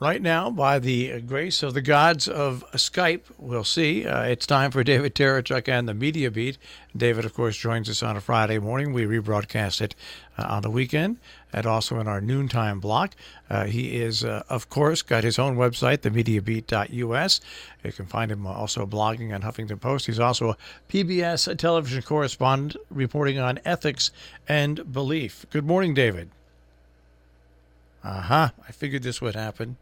Right now, by the grace of the gods of Skype, we'll see. It's time for David Tereshchuk and the Media Beat. David, of course, joins us on a Friday morning. We rebroadcast it on the weekend and also in our noontime block. He is, of course, got his own website, themediabeat.us. You can find him also blogging on Huffington Post. He's also a PBS television correspondent reporting on ethics and belief. Good morning, David. I figured this would happen.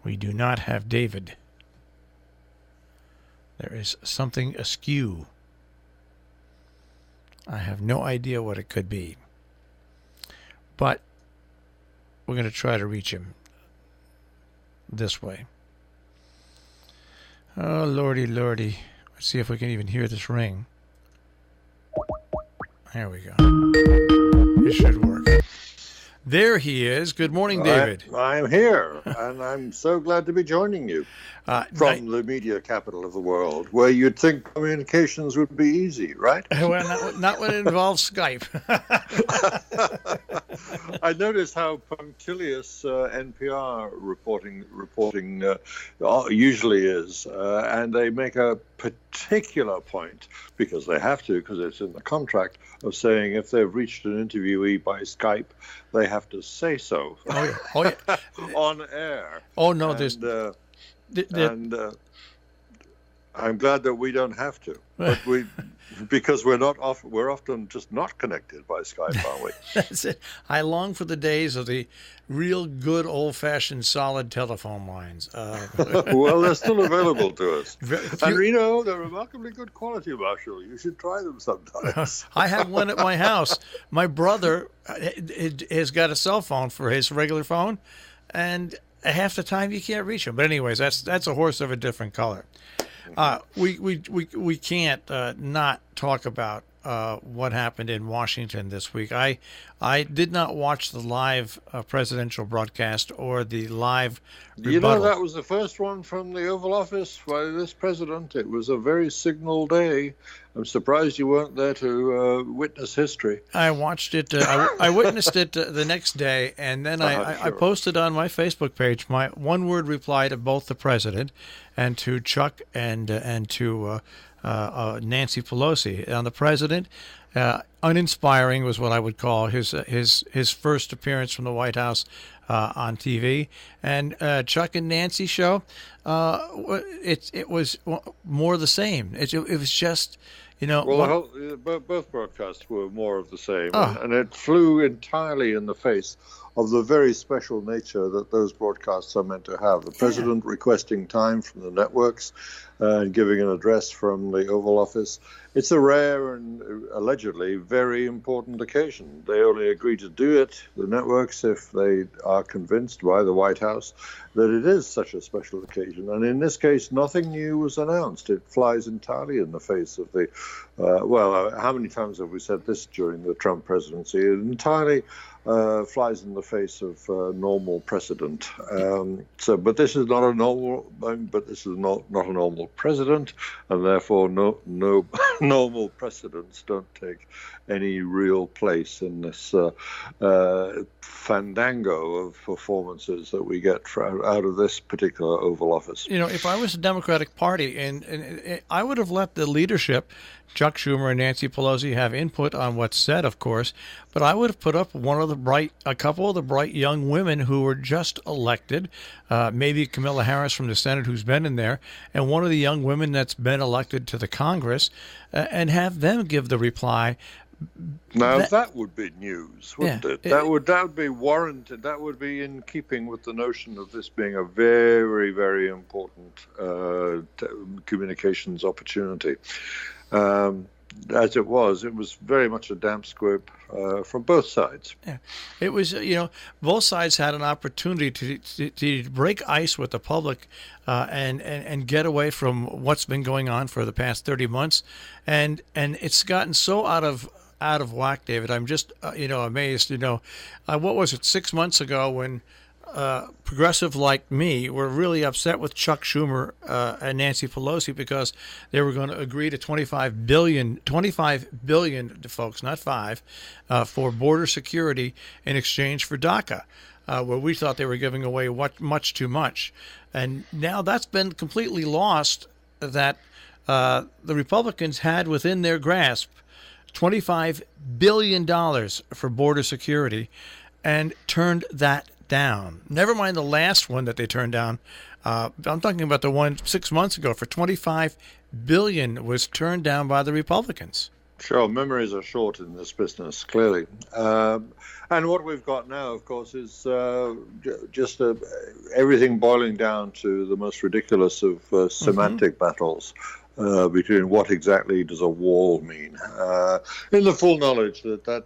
We do not have David. There is something askew. I have no idea what it could be. But we're going to try to reach him this way. Oh, lordy, lordy. Let's see if we can even hear this ring. There we go. It should work. There he is. Good morning, David. I'm here, and I'm so glad to be joining you from the media capital of the world, where you'd think communications would be easy, right? Well, not when it involves Skype. I noticed how punctilious NPR reporting usually is, and they make a particular point, because they have to, because it's in the contract, of saying if they've reached an interviewee by Skype, they have to say so on air. Oh, no, and I'm glad that we don't have to, but because we're often just not connected by Skype, aren't we? That's it. I long for the days of the real good old-fashioned solid telephone lines. Well, they're still available to us. And, they're remarkably good quality, Marshall. You should try them sometimes. I have one at my house. My brother has got a cell phone for his regular phone, and half the time you can't reach him. But anyways, that's a horse of a different color. We can't not talk about what happened in Washington this week. I did not watch the live presidential broadcast or the live rebuttal. That was the first one from the Oval Office by this president. It was a very signal day. I'm surprised you weren't there to witness history. I watched it. I witnessed it the next day, and then I posted on my Facebook page my one-word reply to both the president and to Chuck and to Nancy Pelosi. On the president, uninspiring was what I would call his first appearance from the White House on TV. And Chuck and Nancy show, it was more the same. It was just, both broadcasts were more of the same, and it flew entirely in the face of the very special nature that those broadcasts are meant to have. The president requesting time from the networks and giving an address from the Oval Office. It's a rare and allegedly very important occasion. They only agree to do it, the networks, if they are convinced by the White House that it is such a special occasion. And in this case, nothing new was announced. It flies entirely in the face of the, how many times have we said this during the Trump presidency? It entirely flies in the face of normal precedent. But this is not a normal. This is not a normal president, and therefore no normal precedents don't take any real place in this fandango of performances that we get out of this particular Oval Office. If I was the Democratic Party, and I would have let the leadership, Chuck Schumer and Nancy Pelosi, have input on what's said, of course, but I would have put up a couple of the bright young women who were just elected, maybe Kamala Harris from the Senate, who's been in there, and one of the young women that's been elected to the Congress, and have them give the reply. Now that would be news, wouldn't it? That would be warranted. That would be in keeping with the notion of this being a very, very important communications opportunity. As it was very much a damp squib from both sides. Yeah. It was, both sides had an opportunity to break ice with the public and get away from what's been going on for the past 30 months. And it's gotten so out of whack, David. I'm just, amazed. What was it, 6 months ago when progressive like me were really upset with Chuck Schumer and Nancy Pelosi because they were going to agree to $25 billion, folks, not five, for border security in exchange for DACA, where we thought they were giving away much too much. And now that's been completely lost, that the Republicans had within their grasp $25 billion for border security and turned that down. Never mind the last one that they turned down. I'm talking about the one 6 months ago for $25 billion was turned down by the Republicans. Sure, memories are short in this business, clearly. And what we've got now, of course, is just everything boiling down to the most ridiculous of semantic battles between what exactly does a wall mean. In the full knowledge that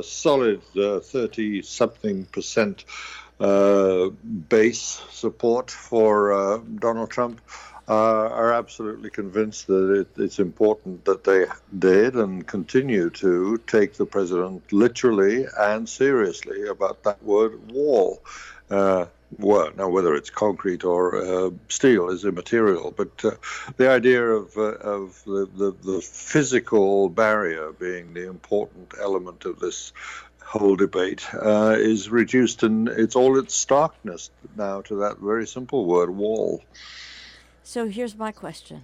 solid 30-something% base support for Donald Trump are absolutely convinced that it's important that they did and continue to take the president literally and seriously about that word wall. Well, now whether it's concrete or steel is immaterial, but the idea of the physical barrier being the important element of this whole debate is reduced in all its starkness now to that very simple word, wall. So here's my question.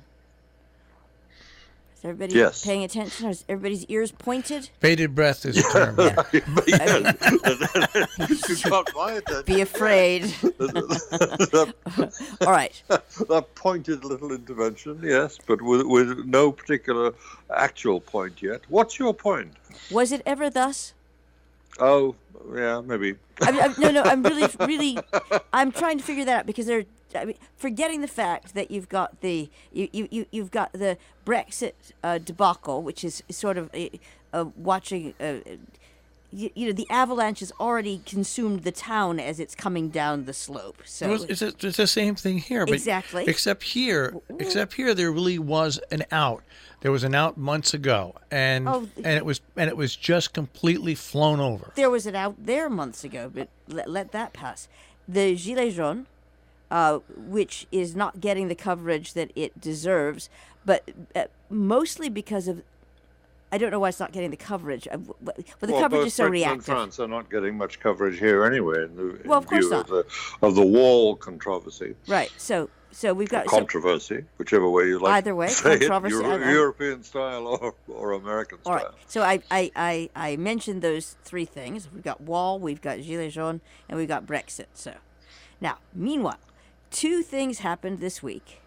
Is everybody Yes. paying attention? Is everybody's ears pointed? Bated breath is a term. You got my attention. Be afraid. All right. That pointed little intervention, yes, but with no particular actual point yet. What's your point? Was it ever thus? Oh, yeah, maybe. No. I'm really. I'm trying to figure that out because forgetting the fact that you've got you've got the Brexit debacle, which is sort of watching. The avalanche has already consumed the town as it's coming down the slope. So it's the same thing here, but exactly. Except here, there really was an out. There was an out months ago, and it was just completely flown over. There was an out there months ago, but let that pass. The Gilets jaunes, which is not getting the coverage that it deserves, but mostly because of. I don't know why it's not getting the coverage. But the coverage is so reactive. Britain and France are not getting much coverage here anyway, in view of the wall controversy. Right. So we've got controversy, whichever way you like. Either way, say controversy. European style or American style. All right. So I mentioned those three things. We've got wall, we've got Gilets jaunes, and we've got Brexit. So now, meanwhile, two things happened this week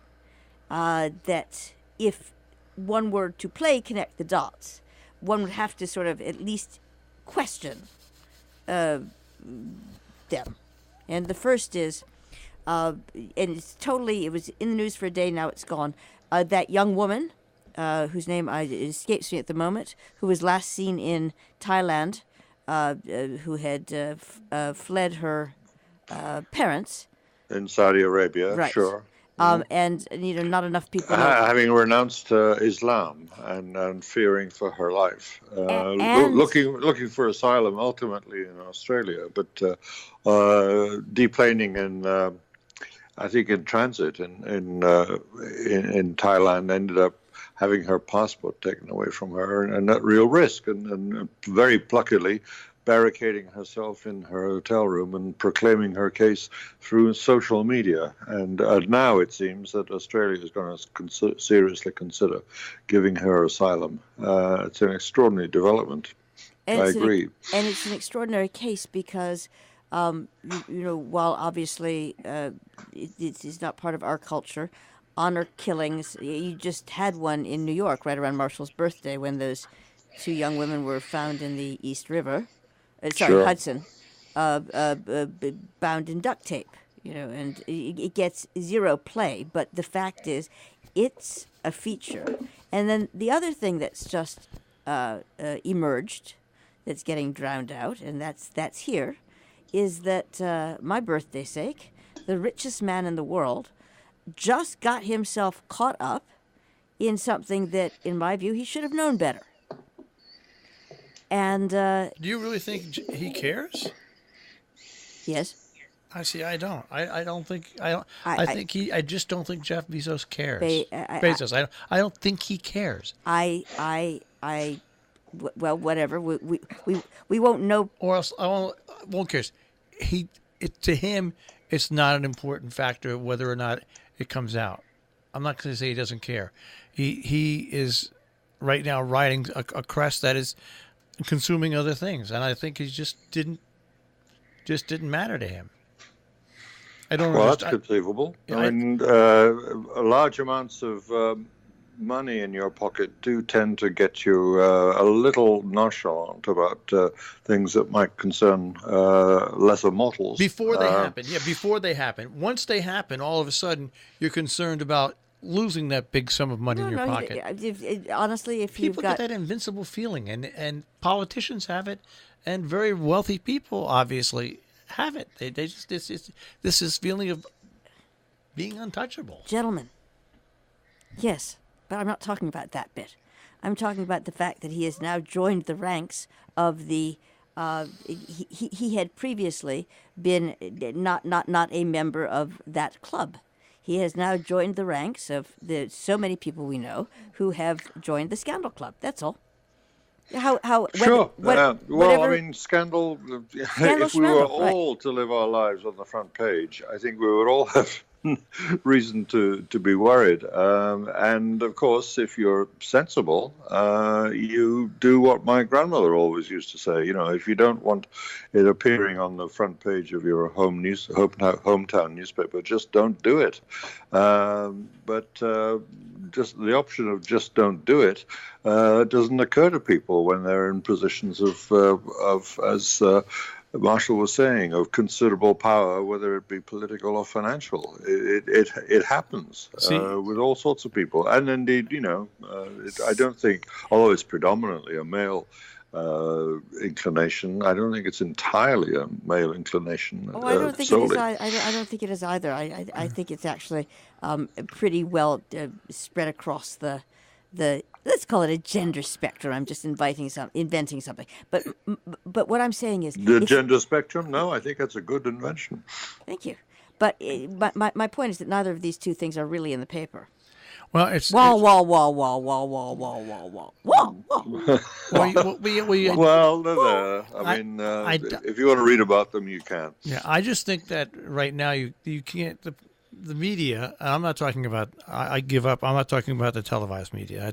that if one were to connect the dots, one would have to sort of at least question them. And the first is, and it was in the news for a day, now it's gone, that young woman, whose name escapes me at the moment, who was last seen in Thailand, who had fled her parents. In Saudi Arabia, right. Sure. And not enough people know. Having renounced Islam and fearing for her life, looking for asylum ultimately in Australia, but deplaning in I think in transit in Thailand, ended up having her passport taken away from her, and at real risk, and very pluckily barricading herself in her hotel room and proclaiming her case through social media. And now it seems that Australia is going to seriously consider giving her asylum. It's an extraordinary development. I agree. And it's an extraordinary case because, while obviously it is not part of our culture, honor killings, you just had one in New York right around Marshall's birthday when those two young women were found in the East River. Sure. Hudson, bound in duct tape, and it gets zero play. But the fact is, it's a feature. And then the other thing that's just emerged, that's getting drowned out, and that's here, is that my birthday's sake, the richest man in the world, just got himself caught up in something that, in my view, he should have known better. And do you really think he cares? Yes. I see. I don't. I don't think. I don't. I just don't think Jeff Bezos cares. Bezos. I don't think he cares. Well, whatever. We won't know. Or else I won't care. To him, it's not an important factor whether or not it comes out. I'm not going to say he doesn't care. He is right now riding a crest that is consuming other things, and I think he just didn't matter to him. I don't. Well, that's conceivable. I mean, large amounts of money in your pocket do tend to get you a little nonchalant about things that might concern lesser mortals. Before they happen. Yeah, before they happen. Once they happen, all of a sudden, you're concerned about losing that big sum of money in your pocket. Honestly, if people get that invincible feeling, and politicians have it, and very wealthy people obviously have it. They just this feeling of being untouchable. Gentlemen, yes, but I'm not talking about that bit. I'm talking about the fact that he has now joined the ranks of the. He had previously been not a member of that club. He has now joined the ranks of so many people we know who have joined the Scandal Club. That's all. Sure. Well, I mean, scandal. If we were all to live our lives on the front page, I think we would all have reason to be worried. And of course, if you're sensible, you do what my grandmother always used to say. You know, if you don't want it appearing on the front page of your hometown newspaper, just don't do it. But just the option of just don't do it doesn't occur to people when they're in positions of as Marshall was saying, of considerable power, whether it be political or financial. It happens with all sorts of people. And indeed, you know, I don't think, although it's predominantly a male inclination, I don't think it's entirely a male inclination. I don't think it is. I don't think it is either. I think it's actually pretty well spread across the let's call it a gender spectrum. I'm just inventing something. But what I'm saying is the gender spectrum. No, I think that's a good invention. Thank you. But my point is that neither of these two things are really in the paper. Well, it's wall. Well, they're there. I mean, if you want to read about them, you can. Yeah, I just think that right now you can't. The media. I'm not talking about. I give up. I'm not talking about the televised media.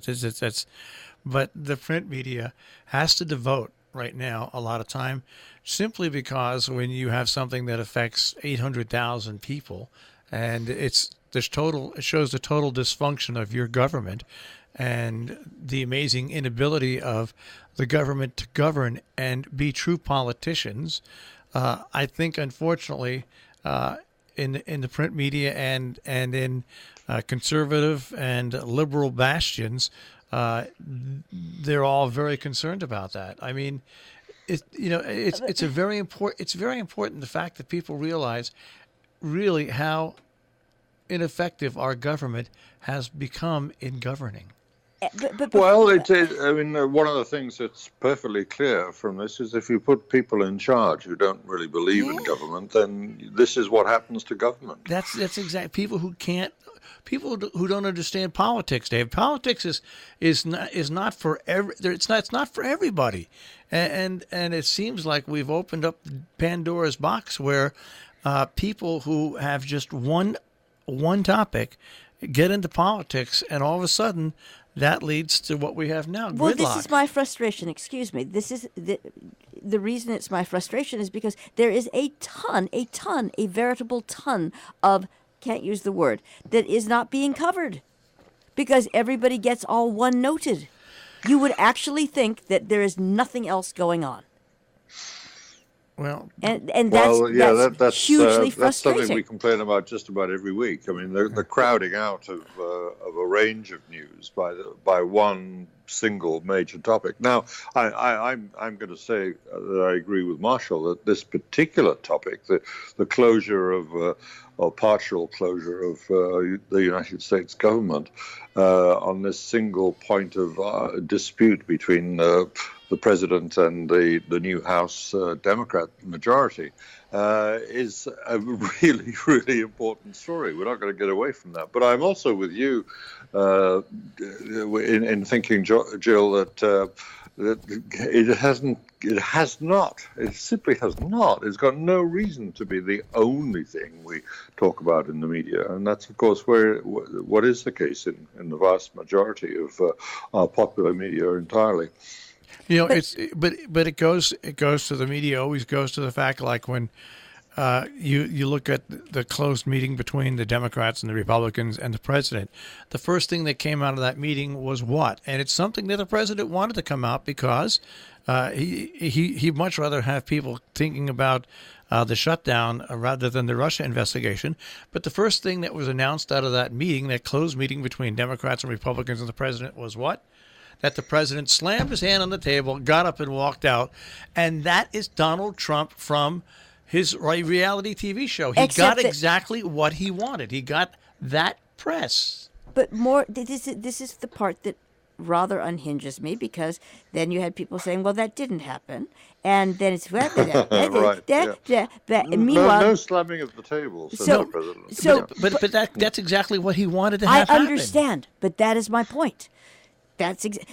But the print media has to devote right now a lot of time, simply because when you have something that affects 800,000 people, and it shows the total dysfunction of your government and the amazing inability of the government to govern and be true politicians. I think, unfortunately, in the print media and in conservative and liberal bastions, they're all very concerned about that. I mean, it's very important the fact that people realize really how ineffective our government has become in governing. Well, I mean, one of the things that's perfectly clear from this is if you put people in charge who don't really believe in government, then this is what happens to government. That's exactly people who don't understand politics, Dave. Politics is not for it's not for everybody, and it seems like we've opened up Pandora's box where people who have just one topic get into politics, and all of a sudden that leads to what we have now. Well, gridlock. This is my frustration. Excuse me. This is the reason it's my frustration is because there is a veritable ton of, can't use the word, that is not being covered because everybody gets all one-noted. You would actually think that there is nothing else going on. Well, and that's hugely frustrating. That's something we complain about just about every week. I mean, the crowding out of a range of news by one single major topic. Now, I'm going to say that I agree with Marshall that this particular topic, the closure of or partial closure of the United States government on this single point of dispute between the president and the new House Democrat majority is a really, really important story. We're not going to get away from that. But I'm also with you in thinking, Jill, that it simply has not. It's got no reason to be the only thing we talk about in the media, and that's of course what is the case in the vast majority of our popular media entirely. You know, but it goes to the media. Always goes to the fact, like when you look at the closed meeting between the Democrats and the Republicans and the president. The first thing that came out of that meeting was what? And it's something that the president wanted to come out because he'd much rather have people thinking about the shutdown rather than the Russia investigation. But the first thing that was announced out of that meeting, that closed meeting between Democrats and Republicans and the president, was what? That the president slammed his hand on the table, got up and walked out. And that is Donald Trump from his reality TV show. He got exactly what he wanted. He got that press. But more, this is the part that rather unhinges me, because then you had people saying, well, that didn't happen. And then it's right. Meanwhile, no slamming of the table. But that's exactly what he wanted to have happen. I understand, but that is my point.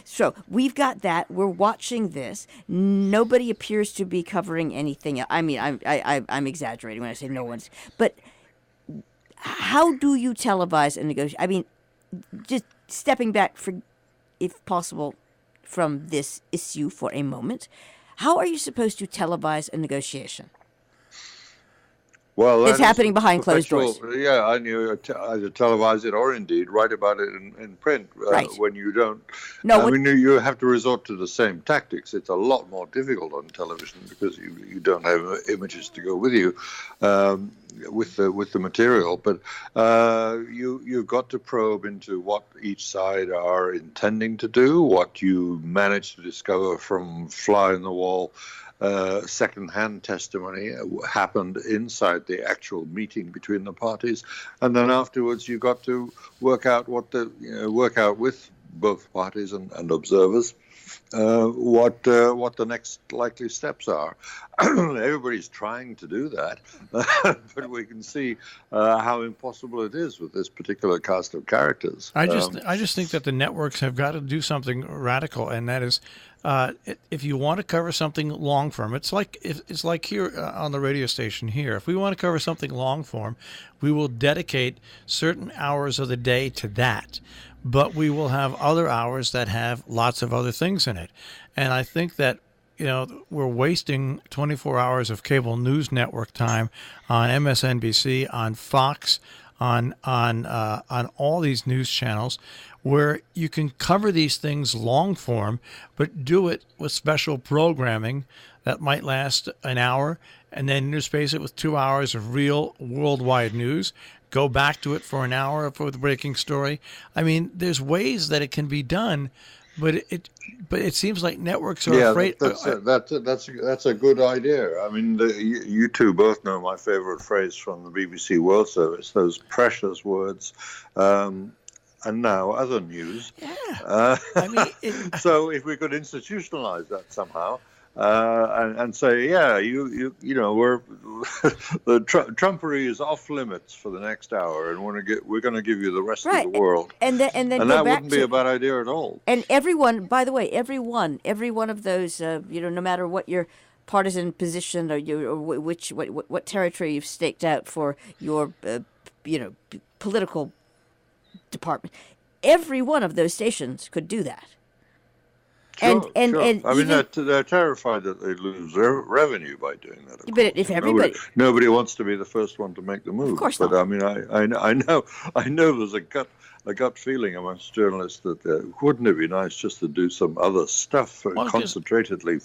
So we've got that. We're watching this. Nobody appears to be covering anything. I mean, I'm exaggerating when I say no one's. But how do you televise a negotiation? I mean, just stepping back, if possible, from this issue for a moment, how are you supposed to televise a negotiation? Well, it's happening behind closed doors. Yeah, and you either televise it or indeed write about it in print. Right. When you don't, you have to resort to the same tactics. It's a lot more difficult on television because you don't have images to go with you with the material. But you've got to probe into what each side are intending to do, what you manage to discover from fly in the wall. Second-hand testimony happened inside the actual meeting between the parties, and then afterwards you got to work out with both parties and observers what the next likely steps are. Everybody's trying to do that, but we can see how impossible it is with this particular cast of characters. I just think that the networks have got to do something radical, and that is, if you want to cover something long form, it's like here on the radio station here. If we want to cover something long form, we will dedicate certain hours of the day to that. But we will have other hours that have lots of other things in it. And I think that, we're wasting 24 hours of cable news network time on MSNBC, on Fox, on all these news channels, where you can cover these things long form, but do it with special programming that might last an hour, and then interspace it with 2 hours of real worldwide news. Go back to it for an hour for the breaking story. I mean, there's ways that it can be done, but it seems like networks are afraid. That's a good idea. I mean, you two both know my favorite phrase from the BBC World Service: those precious words. And now other news. Yeah. So if we could institutionalize that somehow. And say, we're the Trumpery is off limits for the next hour, and we're going to give you the rest of the world, and then that wouldn't be a bad idea at all. And everyone, by the way, every one of those, no matter what your partisan position or what territory you've staked out for your, political department, every one of those stations could do that. Sure. I mean, they're terrified that they lose their revenue by doing that. But if everybody, nobody wants to be the first one to make the move. Of course not. But I mean, I know there's a gut feeling amongst journalists that wouldn't it be nice just to do some other stuff concentratedly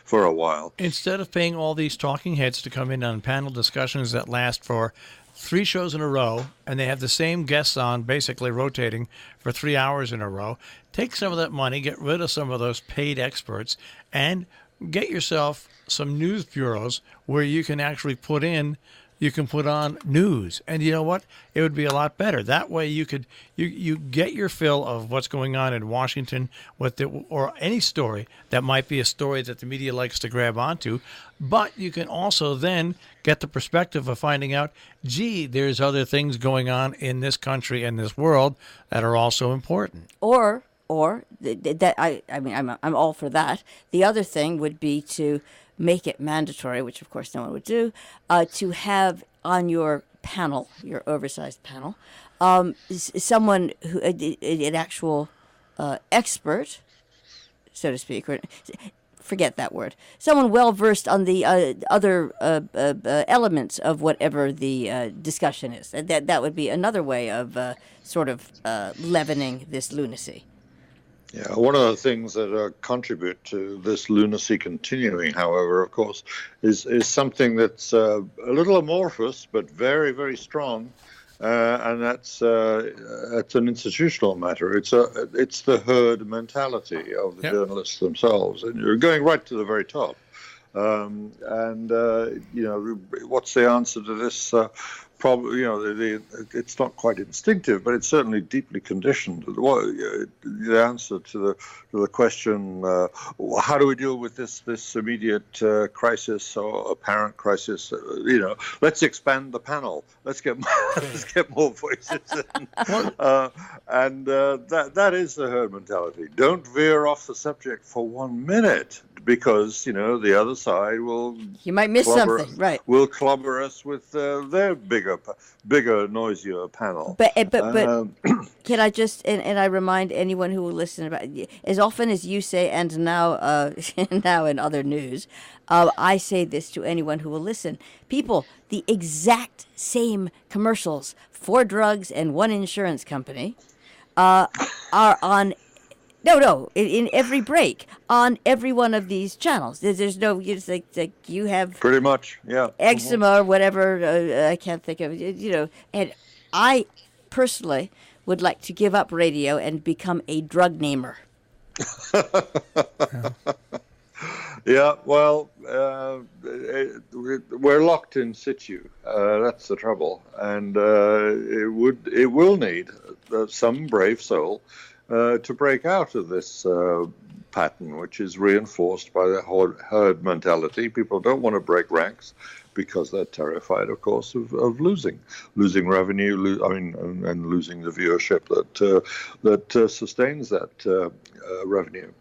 for a while, instead of paying all these talking heads to come in on panel discussions that last for 3 shows in a row, and they have the same guests on, basically rotating for 3 hours in a row. Take some of that money, get rid of some of those paid experts, and get yourself some news bureaus where you can actually put in, you can put on news. And you know what? It would be a lot better. That way you could you get your fill of what's going on in Washington or any story that might be a story that the media likes to grab onto. But you can also then get the perspective of finding out, gee, there's other things going on in this country and this world that are also important. Or that I mean, I'm all for that. The other thing would be to make it mandatory, which of course no one would do, to have on your panel, your oversized panel, someone who an actual expert, so to speak, or forget that word, someone well versed on the other elements of whatever the discussion is. That would be another way of sort of leavening this lunacy. Yeah, one of the things that contribute to this lunacy continuing, however, of course, is something that's a little amorphous but very, very strong, and that's an institutional matter. It's the herd mentality of the journalists themselves, and you're going right to the very top. What's the answer to this? Probably, it's not quite instinctive, but it's certainly deeply conditioned. The answer to the question, how do we deal with this immediate crisis or apparent crisis? Let's expand the panel. Let's get more voices in. And that is the herd mentality. Don't veer off the subject for 1 minute, because the other side will. You might miss something, right? Will clobber us with their bigger, noisier panel. But can I just and I remind anyone who will listen about, as often as you say, and now now in other news, I say this to anyone who will listen. People, the exact same commercials for drugs and one insurance company are on. No, in every break on every one of these channels. There's no, it's like you have pretty much, yeah, eczema or whatever. I can't think of it. And I personally would like to give up radio and become a drug namer. Yeah, well, we're locked in situ. That's the trouble, and it will need some brave soul to break out of this pattern, which is reinforced by the herd mentality. People don't want to break ranks because they're terrified, of course, of losing revenue. And losing the viewership that sustains that revenue.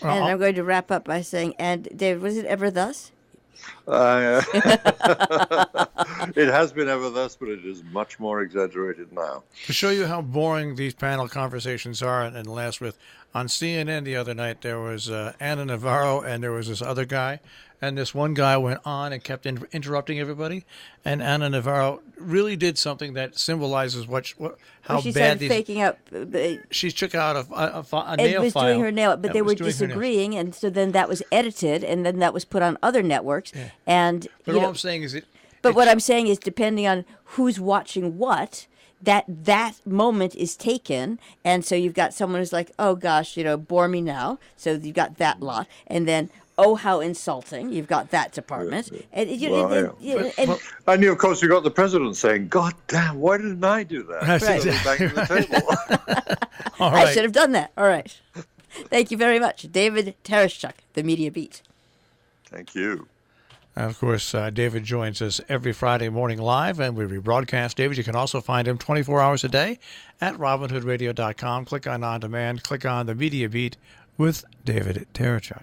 And I'm going to wrap up by saying, and David, was it ever thus? It has been ever thus, but it is much more exaggerated now. To show you how boring these panel conversations are, and last with, on CNN the other night, there was Ana Navarro and there was this other guy, and this one guy went on and kept interrupting everybody, and Ana Navarro really did something that symbolizes how she bad started faking up. She took out a nail file. It was doing her nail, but they were disagreeing, and so then that was edited, and then that was put on other networks. Yeah. And but all I'm saying is what I'm saying is, depending on who's watching what, that moment is taken, and so you've got someone who's like, oh gosh, bore me now. So you've got that lot, and then, oh, how insulting, you've got that department. And of course, you've got the president saying, God damn, why didn't I do that? That's exactly back to the table. All right. I should have done that. All right. Thank you very much. David Tereshchuk, The Media Beat. Thank you. And of course, David joins us every Friday morning live, and we rebroadcast David. You can also find him 24 hours a day at robinhoodradio.com. Click on demand, click on The Media Beat with David Tereshchuk.